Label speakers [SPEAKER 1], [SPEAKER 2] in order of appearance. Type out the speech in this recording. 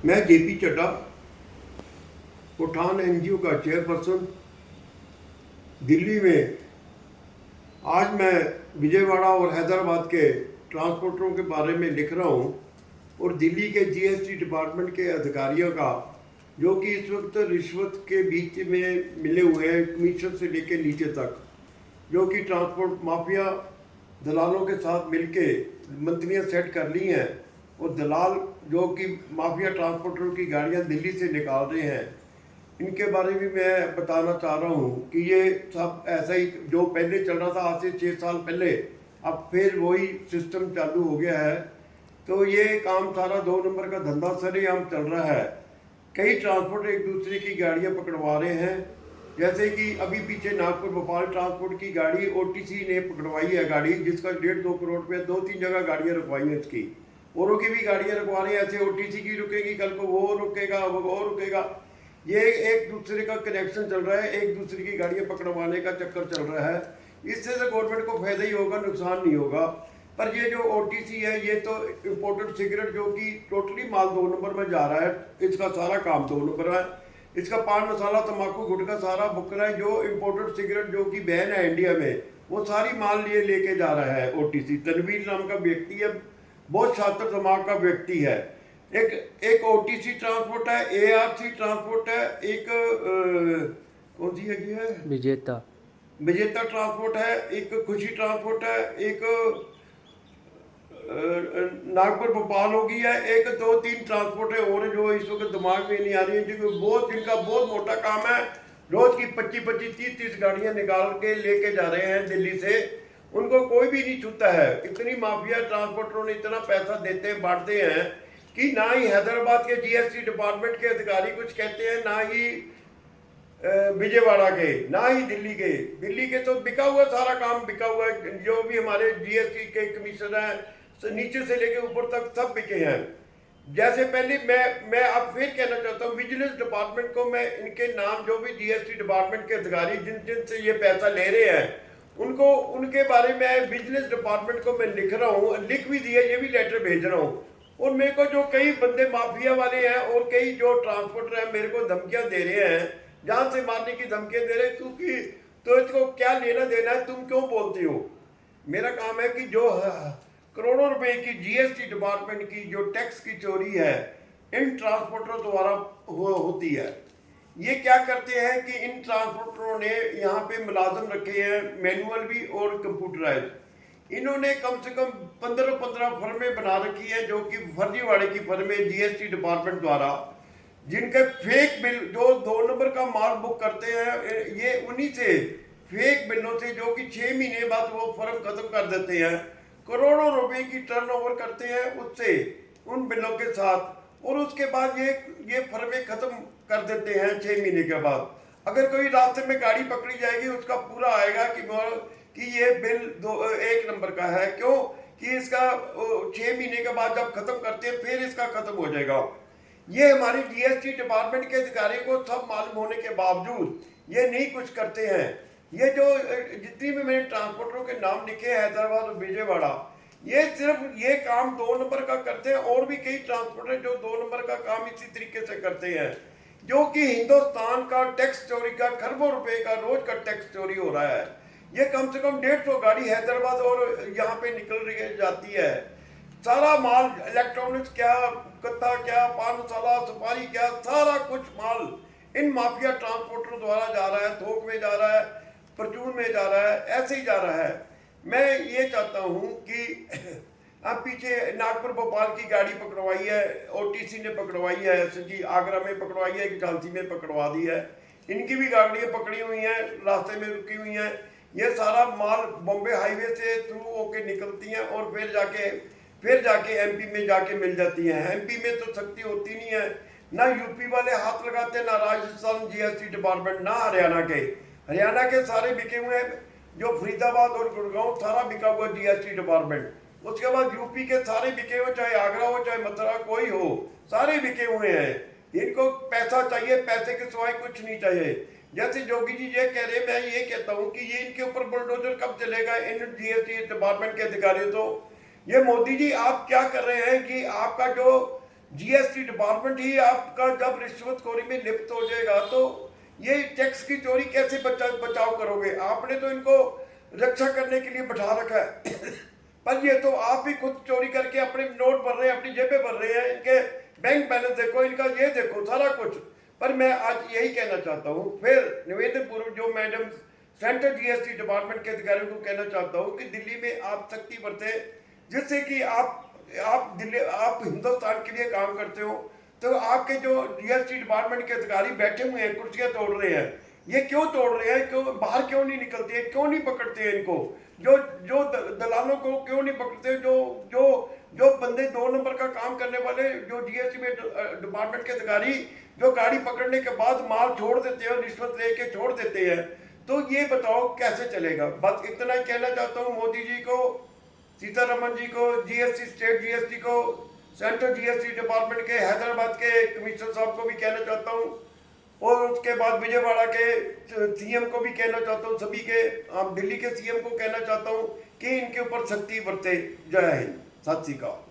[SPEAKER 1] मैं JP Chadha, Pathan NGO का chairperson, Delhi में। आज मैं विजयवाड़ा और हैदराबाद के ट्रांसपोर्टरों के बारे में लिख रहा हूँ और दिल्ली के जीएसटी डिपार्टमेंट के अधिकारियों का, जो कि इस वक्त रिश्वत के बीच में मिले हुए हैं, कमीशन से लेकर नीचे तक, जो कि ट्रांसपोर्ट माफिया दलालों के साथ मिलके मंत्रियाँ सेट कर ली हैं और दलाल जो कि माफिया ट्रांसपोर्टरों की गाड़ियाँ दिल्ली से निकाल रहे हैं, इनके बारे में मैं बताना चाह रहा हूँ कि ये सब ऐसा ही जो पहले चल रहा था आज से 6 साल पहले, अब फिर वही सिस्टम चालू हो गया है। तो ये काम सारा 2 नंबर का धंधा सरेआम चल रहा है। कई ट्रांसपोर्टर एक दूसरे की गाड़ियाँ पकड़वा रहे हैं, जैसे कि अभी पीछे नागपुर भोपाल ट्रांसपोर्ट की गाड़ी ओटीसी ने पकड़वाई है गाड़ी, जिसका 1.5-2 करोड़ रुपये 2-3 जगह गाड़ियाँ रुकवाई हैं इसकी। औरों की भी गाड़ियाँ रुकवा रही हैं, ऐसे ओटीसी की रुकेगी, कल को वो रुकेगा, वो रुकेगा। ये एक दूसरे का कनेक्शन चल रहा है, एक दूसरे की गाड़ियाँ पकड़वाने का चक्कर चल रहा है। इससे तो गवर्नमेंट को फायदा ही होगा, नुकसान नहीं होगा। पर ये जो ओटीसी है, ये तो इम्पोर्टेड सिगरेट जो कि टोटली माल 2 नंबर में जा रहा है, इसका सारा काम 2 नंबर है। इसका पान मसाला तंबाकू गुटखा सारा बुक रहा है। जो इम्पोर्टेड सिगरेट जो कि बैन है इंडिया में, वो सारी माल लिए लेके जा रहा है ओटीसी। तनवीर नाम का व्यक्ति है, बहुत शातिर दिमाग का व्यक्ति है। एक ओटीसी ट्रांसपोर्ट है, एआरसी ट्रांसपोर्ट है, एक कौन सी है
[SPEAKER 2] विजेता
[SPEAKER 1] विजेता ट्रांसपोर्ट है, एक खुशी ट्रांसपोर्ट है, एक नागपुर भोपाल हो गई है, एक 2-3 ट्रांसपोर्ट है और जो इस वक्त दिमाग में नहीं आ रही है, जिनका बहुत मोटा काम है। रोज की 25-25, 30-30 गाड़ियां निकाल के लेके जा रहे हैं दिल्ली से। उनको कोई भी नहीं छूता है। इतनी माफिया ट्रांसपोर्टरों ने इतना पैसा देते हैं, बांटते हैं कि ना ही हैदराबाद के जीएसटी डिपार्टमेंट के अधिकारी कुछ कहते हैं, ना ही विजयवाड़ा के, ना ही दिल्ली के तो बिका हुआ, सारा काम बिका हुआ है। जो भी हमारे जीएसटी के कमिश्नर हैं, नीचे से लेके ऊपर तक सब बिके हैं। जैसे पहले मैं अब फिर कहना चाहता हूँ, विजिलेंस डिपार्टमेंट को मैं इनके नाम, जो भी जीएसटी डिपार्टमेंट के अधिकारी जिन जिन से ये पैसा ले रहे हैं, उनको उनके बारे में विजिलेंस डिपार्टमेंट को मैं लिख रहा हूँ, लिख भी दिया, ये भी लेटर भेज रहा हूँ। और मेरे को जो कई बंदे माफिया वाले हैं और कई जो ट्रांसपोर्टर हैं, मेरे को धमकियां दे रहे हैं, जान से मारने की धमकियां दे रहे हैं, क्योंकि तो इसको क्या लेना देना है, तुम क्यों बोलते हो। मेरा काम है कि जो करोड़ों रुपए की जीएसटी डिपार्टमेंट की जो टैक्स की चोरी है, इन ट्रांसपोर्टरों द्वारा होती है। ये क्या करते हैं कि इन ट्रांसपोर्टरों ने यहाँ पे मुलाजिम रखे हैं, मैनुअल भी और कंप्यूटराइज। इन्होंने कम से कम 15-15 फर्में बना रखी है, जो कि फर्जीवाड़े की फर्में जीएसटी डिपार्टमेंट द्वारा, जिनके फेक बिल, जो 2 नंबर का माल बुक करते हैं, ये उन्हीं से फेक बिलों से, जो कि 6 महीने बाद वो फर्म खत्म कर देते हैं, करोड़ों रुपए की टर्नओवर करते हैं उससे, उन बिलों के साथ। और उसके बाद ये फर्में खत्म कर देते हैं 6 महीने के बाद। अगर कोई रास्ते में गाड़ी पकड़ी जाएगी, उसका पूरा आएगा कि ये बिल 1 नंबर का है। क्यों कि इसका 6 महीने के बाद जब खत्म करते हैं, फिर इसका खत्म हो जाएगा। ये हमारी जीएसटी डिपार्टमेंट के अधिकारी को सब मालूम होने के बावजूद ये नहीं कुछ करते हैं। ये जो जितनी भी मैंने ट्रांसपोर्टरों के नाम लिखे हैं, हैदराबाद और विजयवाड़ा, ये सिर्फ ये काम 2 नंबर का करते हैं। और भी कई ट्रांसपोर्टर जो 2 नंबर का काम इसी तरीके से करते हैं, जो कि हिंदुस्तान का टैक्स चोरी का, खरबों रुपए का रोज का टैक्स चोरी हो रहा है। ये कम से कम 150 गाड़ी हैदराबाद और यहाँ पे निकल रही जाती है। सारा माल, इलेक्ट्रॉनिक्स क्या, कत्ता क्या, पान मसाला, सुपारी क्या, सारा कुछ माल इन माफिया ट्रांसपोर्टरों द्वारा जा रहा है। थोक में जा रहा है, परचून में जा रहा है, ऐसे ही जा रहा है। मैं ये चाहता हूँ कि अब पीछे नागपुर भोपाल की गाड़ी पकड़वाई है, ओटीसी ने पकड़वाई है, जी आगरा में पकड़वाई है, कि झांसी में पकड़वा दी है। इनकी भी गाड़ियाँ पकड़ी हुई हैं, रास्ते में रुकी हुई हैं। ये सारा माल बॉम्बे हाईवे से थ्रू होके निकलती हैं और फिर जाके एमपी में जाके मिल जाती हैं। एमपी में तो सख्ती होती नहीं है, ना यूपी वाले हाथ लगाते, ना राजस्थान जीएसटी डिपार्टमेंट, ना हरियाणा के सारे बिके हुए हैं। जो फरीदाबाद और गुड़गांव सारा बिका हुआ जीएसटी डिपार्टमेंट। उसके बाद यूपी के सारे बिके हुए, चाहे आगरा हो चाहे मथुरा कोई हो, सारे बिके हुए हैं। इनको पैसा चाहिए, पैसे के सिवाय कुछ नहीं चाहिए। जैसे जोगी जी ये कह रहे, मैं ये कहता हूँ कि ये इनके ऊपर बुलडोजर कब चलेगा इन जीएसटी डिपार्टमेंट के अधिकारियों। तो ये मोदी जी आप क्या कर रहे हैं कि आपका जो जीएसटी डिपार्टमेंट ही आपका जब रिश्वतखोरी में लिप्त हो जाएगा तो ये टैक्स की चोरी कैसे बचाव करोगे? आपने तो इनको रक्षा करने के लिए बैठा रखा है पर ये तो आप ही खुद चोरी करके अपने नोट भर रहे हैं, अपनी जेबें भर रहे हैं, इनके बैंक बैलेंस देखो, इनका ये देखो, सारा कुछ। पर मैं आज यही कहना चाहता हूँ, फिर निवेदन पूर्व जो मैडम सेंट्रल जीएसटी डिपार्टमेंट के अधिकारियों को कहना चाहता हूँ कि दिल्ली में आप सख्ती बरते, जिससे कि आप हिंदुस्तान के लिए काम करते हो। तो आपके जो जीएसटी डिपार्टमेंट के अधिकारी बैठे हुए हैं, कुर्सियां तोड़ रहे हैं, ये क्यों तोड़ रहे हैं? क्यों बाहर क्यों नहीं निकलते हैं? क्यों नहीं पकड़ते हैं इनको? जो जो दलालों को क्यों नहीं पकड़ते? जो जो जो बंदे 2 नंबर का काम करने वाले, जो जीएसटी में डिपार्टमेंट के अधिकारी जो गाड़ी पकड़ने के बाद माल छोड़ देते हैं, रिश्वत लेके छोड़ देते हैं, तो ये बताओ कैसे चलेगा? बस इतना ही कहना चाहता हूँ मोदी जी को, सीतारमन जी को, जीएसटी स्टेट जीएसटी को, सेंट्रल जीएसटी डिपार्टमेंट के हैदराबाद के कमिश्नर साहब को भी कहना चाहता हूँ, और उसके बाद विजयवाड़ा के सीएम को भी कहना चाहता हूँ, सभी के दिल्ली के सीएम को कहना चाहता हूँ कि इनके ऊपर सख्ती बरते। जय हिंद, सत श्री अकाल।